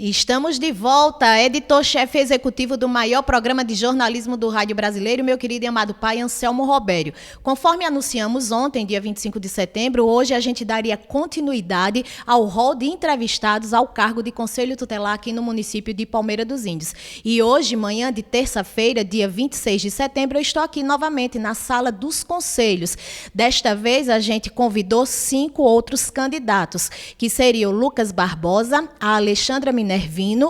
Estamos de volta, editor-chefe executivo do maior programa de jornalismo do rádio brasileiro, meu querido e amado pai, Anselmo Robério. Conforme anunciamos ontem, dia 25 de setembro, hoje a gente daria continuidade ao rol de entrevistados ao cargo de Conselho Tutelar aqui no município de Palmeira dos Índios. E hoje, manhã de terça-feira, dia 26 de setembro, eu estou aqui novamente na Sala dos Conselhos. Desta vez, a gente convidou 5 outros candidatos, que seriam o Lucas Barbosa, a Alexandra Minervino,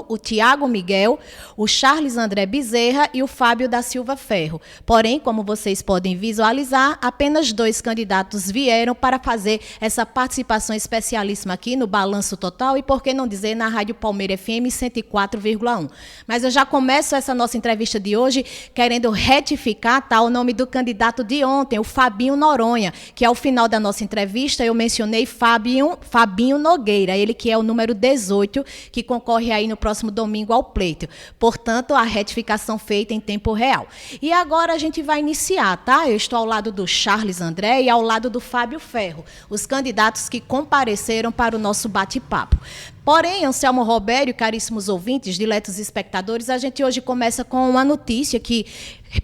o Tiago Miguel, o Charles André Bezerra e o Fábio da Silva Ferro. Porém, como vocês podem visualizar, apenas 2 candidatos vieram para fazer essa participação especialíssima aqui no Balanço Total e, por que não dizer, na Rádio Palmeira FM 104,1. Mas eu já começo essa nossa entrevista de hoje querendo retificar o nome do candidato de ontem, o Fabinho Noronha, que ao final da nossa entrevista eu mencionei Fabinho Nogueira, ele que é o número 18, que concorre aí no próximo domingo ao pleito. Portanto, a retificação feita em tempo real. E agora a gente vai iniciar, tá? Eu estou ao lado do Charles André e ao lado do Fábio Ferro, os candidatos que compareceram para o nosso bate-papo. Porém, Anselmo Robério, caríssimos ouvintes, diletos espectadores, a gente hoje começa com uma notícia que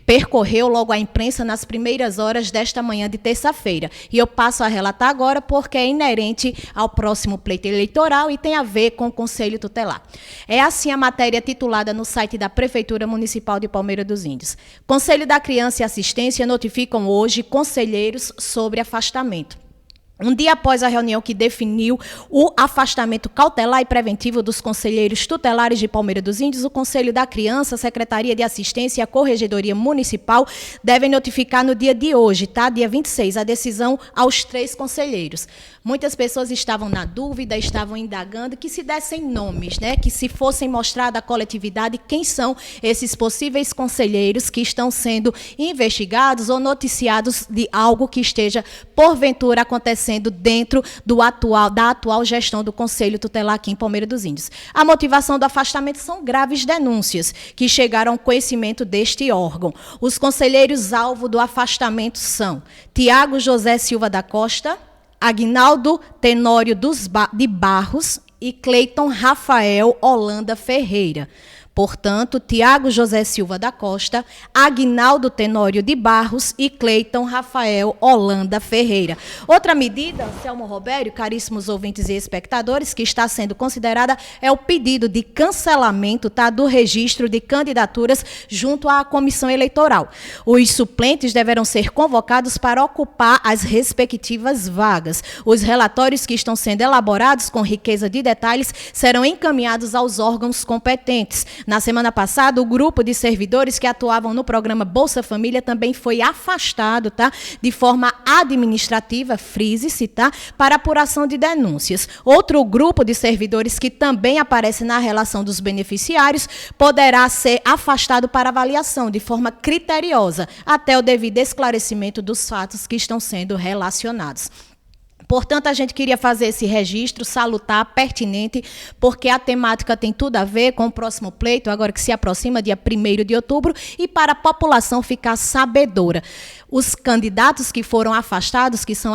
percorreu logo a imprensa nas primeiras horas desta manhã de terça-feira. E eu passo a relatar agora porque é inerente ao próximo pleito eleitoral e tem a ver com o Conselho Tutelar. É assim a matéria titulada no site da Prefeitura Municipal de Palmeira dos Índios. Conselho da Criança e Assistência notificam hoje conselheiros sobre afastamento. Um dia após a reunião que definiu o afastamento cautelar e preventivo dos conselheiros tutelares de Palmeira dos Índios, o Conselho da Criança, a Secretaria de Assistência e a Corregedoria Municipal devem notificar no dia de hoje, tá? Dia 26, a decisão aos 3 conselheiros. Muitas pessoas estavam na dúvida, estavam indagando que se dessem nomes, né? Que se fossem mostrada à coletividade quem são esses possíveis conselheiros que estão sendo investigados ou noticiados de algo que esteja, porventura, acontecendo dentro da atual gestão do Conselho Tutelar aqui em Palmeira dos Índios. A motivação do afastamento são graves denúncias que chegaram ao conhecimento deste órgão. Os conselheiros alvo do afastamento são Tiago José Silva da Costa, Aguinaldo Tenório de Barros e Cleiton Rafael Holanda Ferreira. Portanto, Tiago José Silva da Costa, Aguinaldo Tenório de Barros e Cleiton Rafael Holanda Ferreira. Outra medida, Anselmo Robério, caríssimos ouvintes e espectadores, que está sendo considerada é o pedido de cancelamento, tá, do registro de candidaturas junto à comissão eleitoral. Os suplentes deverão ser convocados para ocupar as respectivas vagas. Os relatórios que estão sendo elaborados com riqueza de detalhes serão encaminhados aos órgãos competentes. Na semana passada, o grupo de servidores que atuavam no programa Bolsa Família também foi afastado, tá, de forma administrativa, frise-se, tá, para apuração de denúncias. Outro grupo de servidores que também aparece na relação dos beneficiários poderá ser afastado para avaliação de forma criteriosa, até o devido esclarecimento dos fatos que estão sendo relacionados. Portanto, a gente queria fazer esse registro salutar, pertinente, porque a temática tem tudo a ver com o próximo pleito, agora que se aproxima, dia 1º de outubro, e para a população ficar sabedora. Os candidatos que foram afastados, que são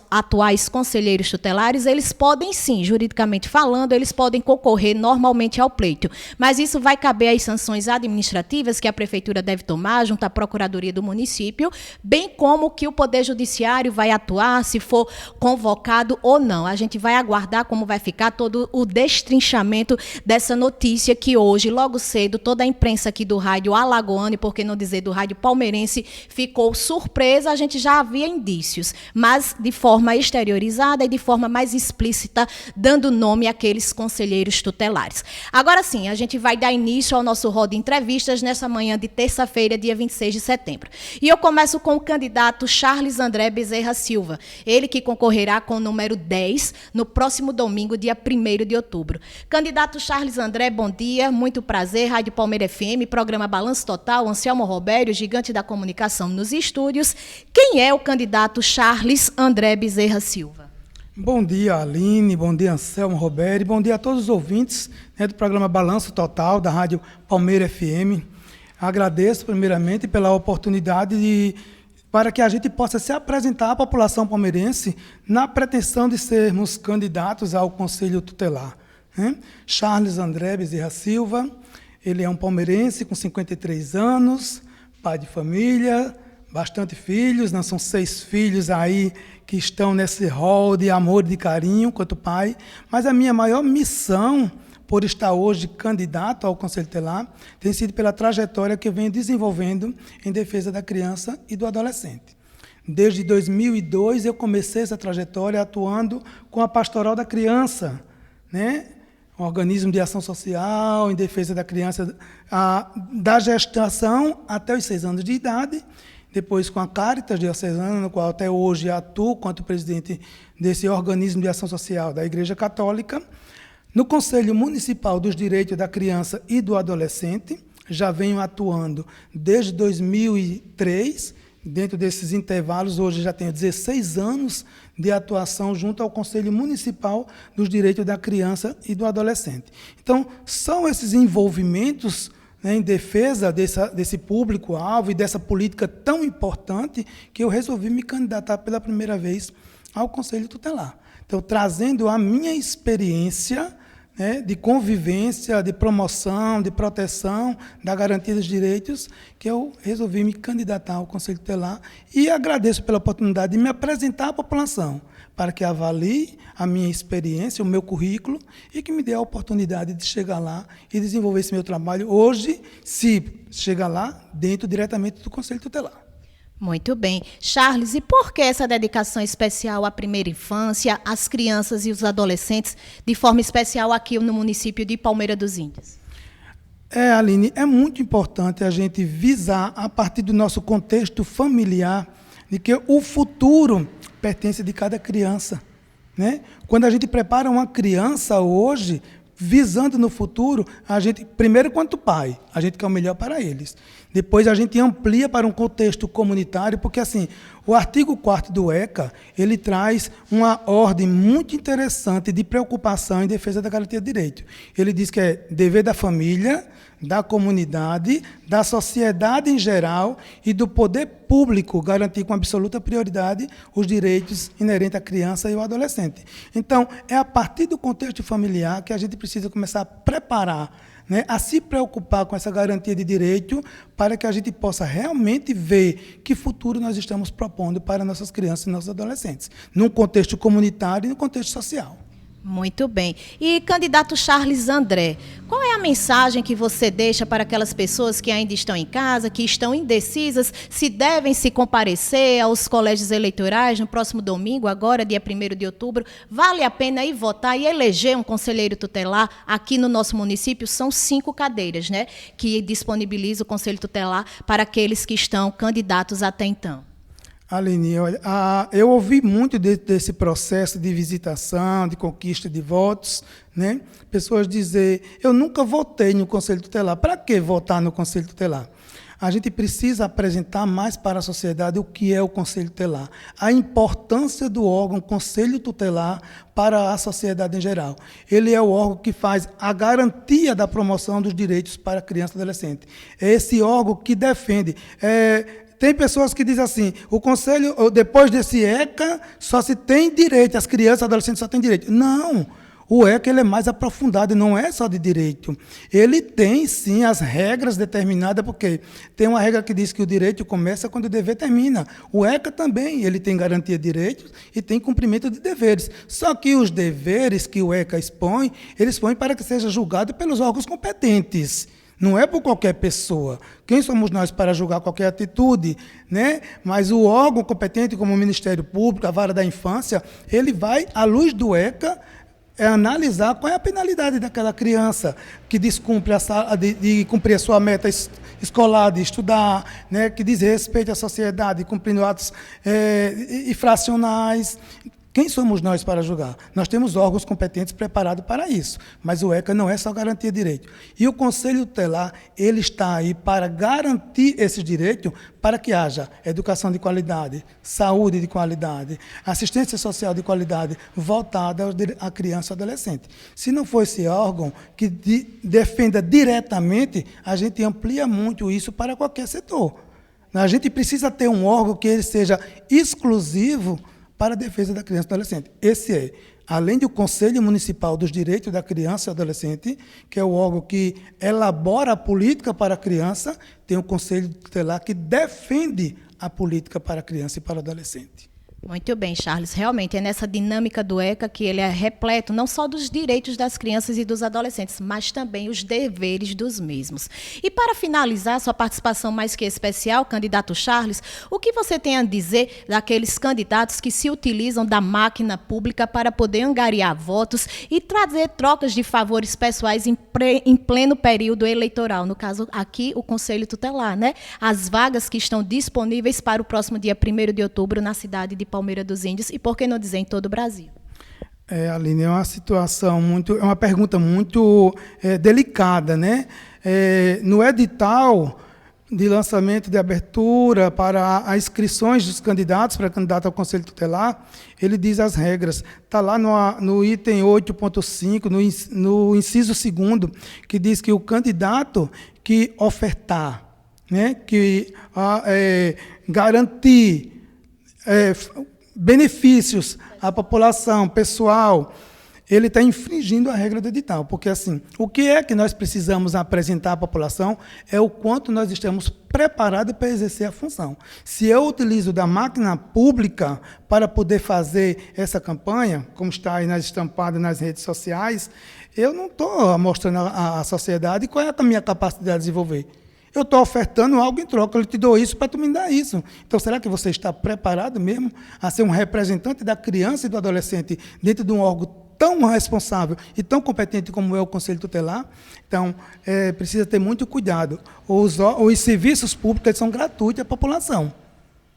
atuais conselheiros tutelares, eles podem sim, juridicamente falando, eles podem concorrer normalmente ao pleito. Mas isso vai caber às sanções administrativas que a Prefeitura deve tomar junto à Procuradoria do município, bem como que o Poder Judiciário vai atuar, se for convocado ou não. A gente vai aguardar como vai ficar todo o destrinchamento dessa notícia que hoje, logo cedo, toda a imprensa aqui do rádio alagoano, e por que não dizer do rádio palmeirense, ficou surpresa. A gente já havia indícios, mas de forma exteriorizada e de forma mais explícita, dando nome àqueles conselheiros tutelares. Agora sim, a gente vai dar início ao nosso rol de entrevistas nessa manhã de terça-feira, dia 26 de setembro. E eu começo com o candidato Charles André Bezerra Silva, ele que concorrerá com o número 10 no próximo domingo, dia 1º de outubro. Candidato Charles André, bom dia, muito prazer, Rádio Palmeira FM, programa Balanço Total, Anselmo Robério, gigante da comunicação nos estúdios. Quem é o candidato Charles André Bezerra Silva? Bom dia, Aline, bom dia, Anselmo Robério, bom dia a todos os ouvintes, né, do programa Balanço Total, da Rádio Palmeira FM. Agradeço, primeiramente, pela oportunidade para que a gente possa se apresentar à população palmeirense na pretensão de sermos candidatos ao Conselho Tutelar. né? Charles André Bezerra Silva, ele é um palmeirense com 53 anos, pai de família, bastante filhos, não são 6 filhos aí que estão nesse rol de amor e de carinho quanto pai, mas a minha maior missão, por estar hoje candidato ao Conselho Tutelar, tem sido pela trajetória que eu venho desenvolvendo em defesa da criança e do adolescente. Desde 2002 eu comecei essa trajetória atuando com a Pastoral da Criança, né? Um organismo de ação social em defesa da criança da gestação até os 6 anos de idade, depois com a Caritas Diocesana, no qual até hoje atuo quanto presidente desse organismo de ação social da Igreja Católica. No Conselho Municipal dos Direitos da Criança e do Adolescente, já venho atuando desde 2003. Dentro desses intervalos, hoje já tenho 16 anos de atuação junto ao Conselho Municipal dos Direitos da Criança e do Adolescente. Então, são esses envolvimentos, né, em defesa desse público-alvo e dessa política tão importante que eu resolvi me candidatar pela primeira vez ao Conselho Tutelar. Então, trazendo a minha experiência, né, de convivência, de promoção, de proteção, da garantia dos direitos, que eu resolvi me candidatar ao Conselho Tutelar e agradeço pela oportunidade de me apresentar à população, para que avalie a minha experiência, o meu currículo, e que me dê a oportunidade de chegar lá e desenvolver esse meu trabalho hoje, se chegar lá, dentro diretamente do Conselho Tutelar. Muito bem. Charles, e por que essa dedicação especial à primeira infância, às crianças e os adolescentes, de forma especial aqui no município de Palmeira dos Índios? Aline, é muito importante a gente visar, a partir do nosso contexto familiar, de que o futuro pertence de cada criança, né? Quando a gente prepara uma criança hoje, visando no futuro, a gente, primeiro quanto pai, a gente quer o melhor para eles. Depois a gente amplia para um contexto comunitário, porque assim, o artigo 4º do ECA, ele traz uma ordem muito interessante de preocupação em defesa da garantia de direito. Ele diz que é dever da família, da comunidade, da sociedade em geral e do poder público garantir com absoluta prioridade os direitos inerentes à criança e ao adolescente. Então, é a partir do contexto familiar que a gente precisa começar a preparar, né, a se preocupar com essa garantia de direito para que a gente possa realmente ver que futuro nós estamos propondo para nossas crianças e nossos adolescentes, num contexto comunitário e no contexto social. Muito bem. E, candidato Charles André, qual é a mensagem que você deixa para aquelas pessoas que ainda estão em casa, que estão indecisas, se devem se comparecer aos colégios eleitorais no próximo domingo, agora, dia 1º de outubro? Vale a pena ir votar e eleger um conselheiro tutelar aqui no nosso município? São 5 cadeiras, né, que disponibiliza o Conselho Tutelar para aqueles que estão candidatos até então. Aline, olha, eu ouvi muito desse processo de visitação, de conquista de votos, né? Pessoas dizer, eu nunca votei no Conselho Tutelar. Para que votar no Conselho Tutelar? A gente precisa apresentar mais para a sociedade o que é o Conselho Tutelar, a importância do órgão Conselho Tutelar para a sociedade em geral. Ele é o órgão que faz a garantia da promoção dos direitos para a criança e adolescente. É esse órgão que defende. Tem pessoas que dizem assim, o Conselho, depois desse ECA, só se tem direito, as crianças e adolescentes só têm direito. Não, o ECA ele é mais aprofundado, não é só de direito. Ele tem, sim, as regras determinadas, porque tem uma regra que diz que o direito começa quando o dever termina. O ECA também, ele tem garantia de direitos e tem cumprimento de deveres. Só que os deveres que o ECA expõe, ele expõe para que seja julgado pelos órgãos competentes. Não é por qualquer pessoa. Quem somos nós para julgar qualquer atitude, né? Mas o órgão competente, como o Ministério Público, a Vara da Infância, ele vai, à luz do ECA, analisar qual é a penalidade daquela criança que descumpre de cumprir a sua meta escolar, de estudar, né? Que diz respeito à sociedade, cumprindo atos infracionais. Quem somos nós para julgar? Nós temos órgãos competentes preparados para isso, mas o ECA não é só garantir direito. E o Conselho Tutelar, ele está aí para garantir esses direitos, para que haja educação de qualidade, saúde de qualidade, assistência social de qualidade, voltada à criança e adolescente. Se não for esse órgão que defenda diretamente, a gente amplia muito isso para qualquer setor. A gente precisa ter um órgão que ele seja exclusivo para a defesa da criança e do adolescente. Esse é além do Conselho Municipal dos Direitos da Criança e Adolescente, que é o órgão que elabora a política para a criança, tem o Conselho Tutelar que defende a política para a criança e para o adolescente. Muito bem, Charles. Realmente é nessa dinâmica do ECA que ele é repleto não só dos direitos das crianças e dos adolescentes, mas também os deveres dos mesmos. E para finalizar sua participação mais que especial, candidato Charles, o que você tem a dizer daqueles candidatos que se utilizam da máquina pública para poder angariar votos e trazer trocas de favores pessoais em pleno período eleitoral? No caso aqui, o Conselho Tutelar, né? As vagas que estão disponíveis para o próximo dia 1º de outubro na cidade de Palmeira dos Índios e, por que não dizer, em todo o Brasil. Aline, é uma pergunta muito delicada, né? No edital de lançamento de abertura para as inscrições dos candidatos, para candidato ao Conselho Tutelar, ele diz as regras. Está lá no item 8.5, no inciso 2º, que diz que o candidato que ofertar, né, que garantir benefícios à população, pessoal, ele está infringindo a regra do edital. Porque, assim, o que é que nós precisamos apresentar à população é o quanto nós estamos preparados para exercer a função. Se eu utilizo da máquina pública para poder fazer essa campanha, como está aí estampado nas redes sociais, eu não estou mostrando à sociedade qual é a minha capacidade de desenvolver. Eu estou ofertando algo em troca, eu te dou isso para tu me dar isso. Então, será que você está preparado mesmo a ser um representante da criança e do adolescente dentro de um órgão tão responsável e tão competente como é o Conselho Tutelar? Então, precisa ter muito cuidado. Os serviços públicos eles são gratuitos à população.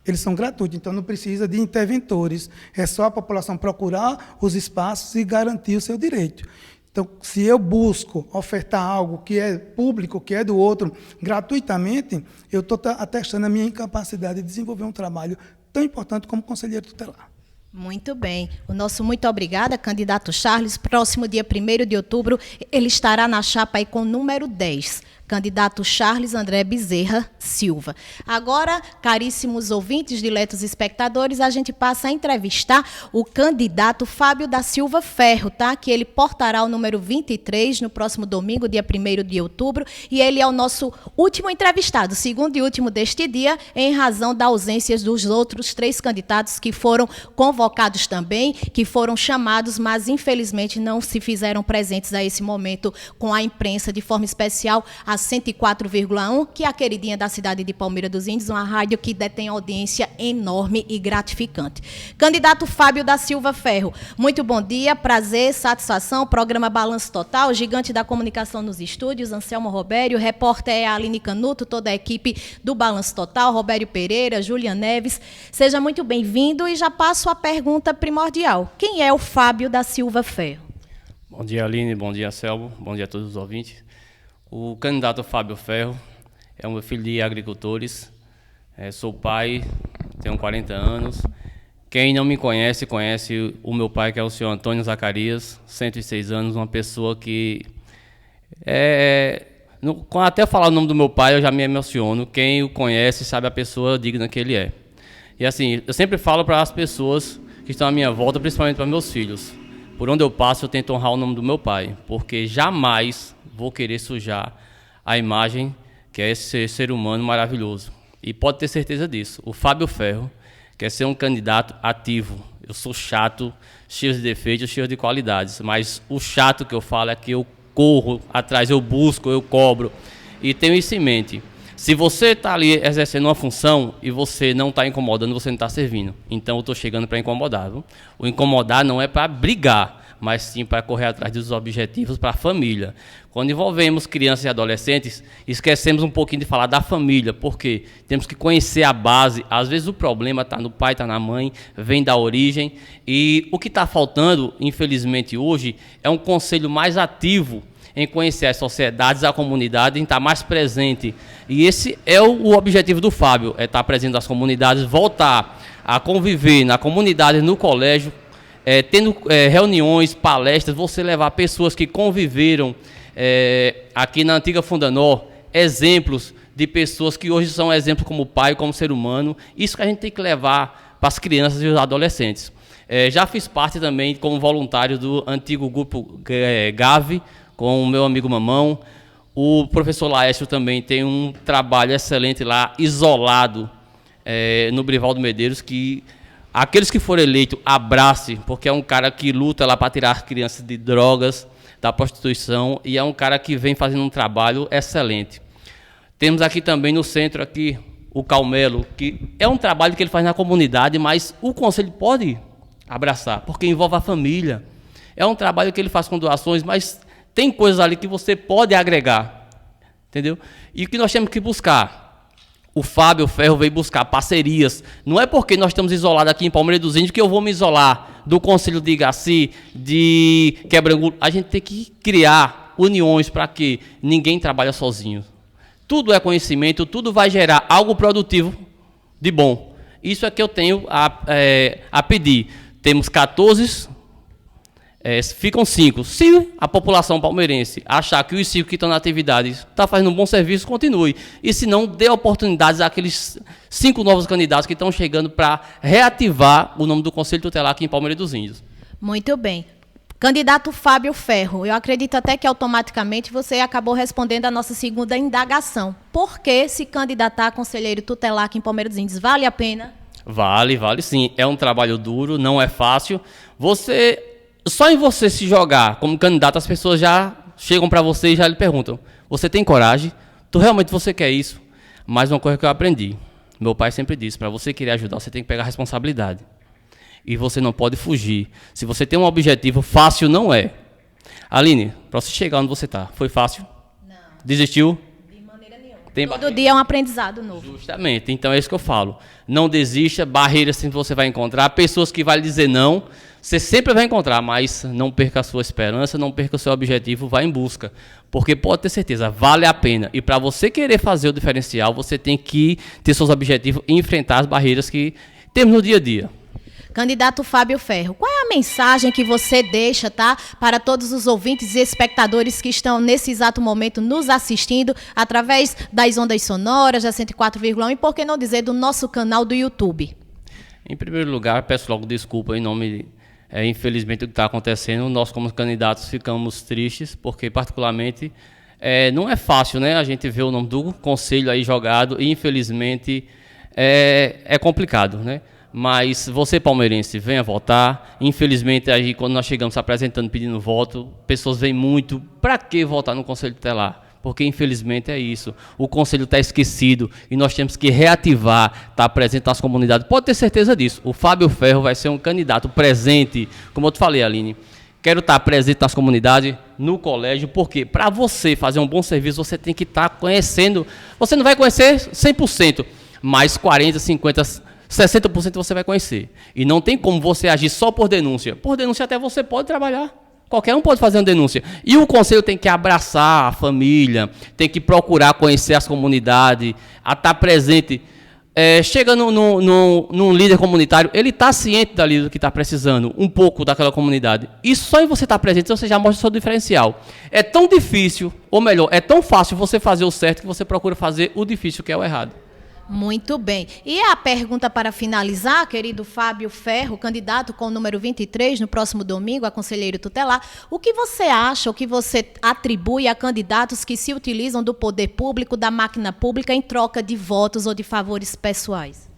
Eles são gratuitos, então não precisa de interventores. É só a população procurar os espaços e garantir o seu direito. Então, se eu busco ofertar algo que é público, que é do outro, gratuitamente, eu estou atestando a minha incapacidade de desenvolver um trabalho tão importante como conselheiro tutelar. Muito bem. O nosso muito obrigada, candidato Charles. Próximo dia 1º de outubro, ele estará na chapa aí com o número 10. Candidato Charles André Bezerra Silva. Agora, caríssimos ouvintes, diletos espectadores, a gente passa a entrevistar o candidato Fábio da Silva Ferro, tá? Que ele portará o número 23 no próximo domingo, dia 1º de outubro, e ele é o nosso último entrevistado, segundo e último deste dia, em razão da ausência dos outros 3 candidatos que foram convocados também, que foram chamados, mas infelizmente não se fizeram presentes a esse momento com a imprensa de forma especial, a 104,1, que é a queridinha da cidade de Palmeira dos Índios, uma rádio que detém audiência enorme e gratificante. Candidato Fábio da Silva Ferro, muito bom dia, prazer, satisfação, programa Balanço Total, gigante da comunicação nos estúdios, Anselmo Robério, repórter é a Aline Canuto, toda a equipe do Balanço Total, Robério Pereira, Julian Neves, seja muito bem-vindo e já passo a pergunta primordial. Quem é o Fábio da Silva Ferro? Bom dia, Aline, bom dia, Anselmo, bom dia a todos os ouvintes. O candidato Fábio Ferro é um filho de agricultores, sou pai, tenho 40 anos. Quem não me conhece, conhece o meu pai, que é o senhor Antônio Zacarias, 106 anos, uma pessoa que... até falar o nome do meu pai, eu já me emociono. Quem o conhece sabe a pessoa digna que ele é. E assim, eu sempre falo para as pessoas que estão à minha volta, principalmente para meus filhos. Por onde eu passo, eu tento honrar o nome do meu pai, porque jamais vou querer sujar a imagem que é esse ser humano maravilhoso. E pode ter certeza disso. O Fábio Ferro quer ser um candidato ativo. Eu sou chato, cheio de defeitos, cheio de qualidades, mas o chato que eu falo é que eu corro atrás, eu busco, eu cobro. E tenho isso em mente. Se você está ali exercendo uma função e você não está incomodando, você não está servindo. Então eu estou chegando para incomodar. Viu? O incomodar não é para brigar, mas sim para correr atrás dos objetivos para a família. Quando envolvemos crianças e adolescentes, esquecemos um pouquinho de falar da família, porque temos que conhecer a base. Às vezes o problema está no pai, está na mãe, vem da origem. E o que está faltando, infelizmente, hoje, é um conselho mais ativo em conhecer as sociedades, a comunidade, em estar mais presente. E esse é o objetivo do Fábio, é estar presente nas comunidades, voltar a conviver na comunidade, no colégio, tendo reuniões, palestras, você levar pessoas que conviveram aqui na antiga Fundanó, exemplos de pessoas que hoje são exemplos como pai, como ser humano. Isso que a gente tem que levar para as crianças e os adolescentes. Já fiz parte também como voluntário do antigo grupo GAVE, com o meu amigo Mamão. O professor Laércio também tem um trabalho excelente lá, isolado, no Brivaldo Medeiros, que aqueles que forem eleitos, abrace, porque é um cara que luta lá para tirar as crianças de drogas, da prostituição, e é um cara que vem fazendo um trabalho excelente. Temos aqui também no centro, aqui, o Calmelo, que é um trabalho que ele faz na comunidade, mas o conselho pode abraçar, porque envolve a família. É um trabalho que ele faz com doações, mas tem coisas ali que você pode agregar, entendeu? E o que nós temos que buscar? O Fábio Ferro veio buscar parcerias. Não é porque nós estamos isolados aqui em Palmeira dos Índios que eu vou me isolar do Conselho de Igaci, de Quebrangulo. A gente tem que criar uniões para que ninguém trabalhe sozinho. Tudo é conhecimento, tudo vai gerar algo produtivo de bom. Isso é que eu tenho a pedir. Temos 14, ficam 5. Se a população palmeirense achar que os 5 que estão na atividade estão fazendo um bom serviço, continue. E se não, dê oportunidades àqueles 5 novos candidatos que estão chegando para reativar o nome do Conselho Tutelar aqui em Palmeira dos Índios. Muito bem. Candidato Fábio Ferro, eu acredito até que automaticamente você acabou respondendo a nossa segunda indagação. Por que se candidatar a conselheiro tutelar aqui em Palmeira dos Índios? Vale a pena? Vale sim. É um trabalho duro, não é fácil. Só em você se jogar como candidato, as pessoas já chegam para você e já lhe perguntam: você tem coragem? Realmente você quer isso? Mas uma coisa que eu aprendi, meu pai sempre disse, para você querer ajudar, você tem que pegar a responsabilidade. E você não pode fugir. Se você tem um objetivo, fácil não é. Aline, para você chegar onde você está, foi fácil? Não. Desistiu? De maneira nenhuma. Todo dia é um aprendizado novo. Justamente, então é isso que eu falo. Não desista, barreiras sempre você vai encontrar, pessoas que vão lhe dizer não, você sempre vai encontrar, mas não perca a sua esperança, não perca o seu objetivo, vá em busca. Porque pode ter certeza, vale a pena. E para você querer fazer o diferencial, você tem que ter seus objetivos e enfrentar as barreiras que temos no dia a dia. Candidato Fábio Ferro, qual é a mensagem que você deixa, tá, para todos os ouvintes e espectadores que estão nesse exato momento nos assistindo através das ondas sonoras, da 104,1 e, por que não dizer, do nosso canal do YouTube? Em primeiro lugar, peço logo desculpa em nome, infelizmente, do que está acontecendo. Nós, como candidatos, ficamos tristes, porque, particularmente, não é fácil, né? A gente vê o nome do conselho aí jogado e, infelizmente, é complicado, né? Mas você, palmeirense, venha votar. Infelizmente, aí, quando nós chegamos se apresentando, pedindo voto, pessoas vêm muito. Para que votar no Conselho Tutelar? Porque, infelizmente, é isso. O Conselho está esquecido e nós temos que reativar, estar presente nas comunidades. Pode ter certeza disso. O Fábio Ferro vai ser um candidato presente. Como eu te falei, Aline, quero estar presente nas comunidades, no colégio, porque para você fazer um bom serviço, você tem que estar conhecendo. Você não vai conhecer 100%, mas 40%, 50%, 60% você vai conhecer. E não tem como você agir só por denúncia. Por denúncia até você pode trabalhar. Qualquer um pode fazer uma denúncia. E o conselho tem que abraçar a família, tem que procurar conhecer as comunidades, a estar presente. Chega num líder comunitário, ele está ciente dali do que está precisando, um pouco daquela comunidade. E só em você estar presente, você já mostra o seu diferencial. É tão difícil, ou melhor, é tão fácil você fazer o certo que você procura fazer o difícil, que é o errado. Muito bem. E a pergunta para finalizar, querido Fábio Ferro, candidato com o número 23, no próximo domingo, a conselheiro tutelar, o que você acha, o que você atribui a candidatos que se utilizam do poder público, da máquina pública, em troca de votos ou de favores pessoais?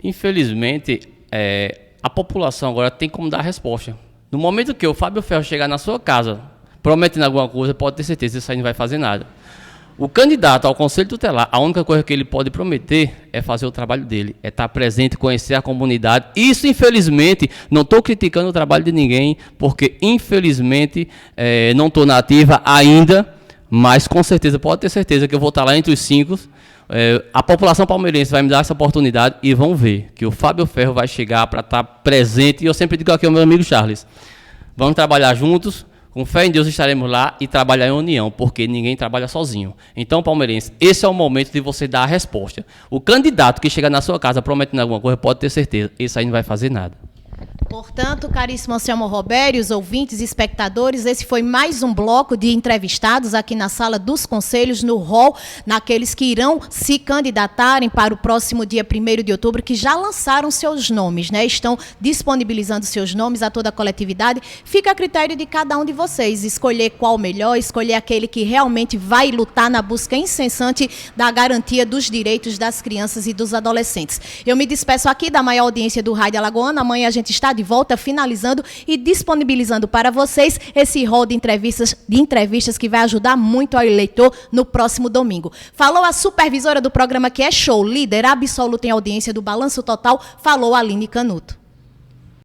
Infelizmente, a população agora tem como dar a resposta. No momento que o Fábio Ferro chegar na sua casa, prometendo alguma coisa, pode ter certeza que isso aí não vai fazer nada. O candidato ao Conselho Tutelar, a única coisa que ele pode prometer é fazer o trabalho dele, é estar presente, conhecer a comunidade. Isso, infelizmente, não estou criticando o trabalho de ninguém, porque, infelizmente, não estou na ativa ainda, mas, com certeza, pode ter certeza que eu vou estar lá entre os 5. A população palmeirense vai me dar essa oportunidade e vão ver que o Fábio Ferro vai chegar para estar presente. E eu sempre digo aqui ao meu amigo Charles, vamos trabalhar juntos. Com fé em Deus estaremos lá e trabalhar em união, porque ninguém trabalha sozinho. Então, palmeirense, esse é o momento de você dar a resposta. O candidato que chega na sua casa prometendo alguma coisa, pode ter certeza, esse aí não vai fazer nada. Portanto, caríssimo Anselmo Robério, os ouvintes e espectadores, esse foi mais um bloco de entrevistados aqui na Sala dos Conselhos, no hall, naqueles que irão se candidatarem para o próximo dia 1º de outubro, que já lançaram seus nomes, né? Estão disponibilizando seus nomes a toda a coletividade. Fica a critério de cada um de vocês escolher qual o melhor, escolher aquele que realmente vai lutar na busca incessante da garantia dos direitos das crianças e dos adolescentes. Eu me despeço aqui da maior audiência do Rádio Alagoana. Amanhã a gente está de volta, finalizando e disponibilizando para vocês esse rol de entrevistas que vai ajudar muito ao eleitor no próximo domingo. Falou a supervisora do programa, que é show, líder absoluto em audiência do Balanço Total, falou a Aline Canuto.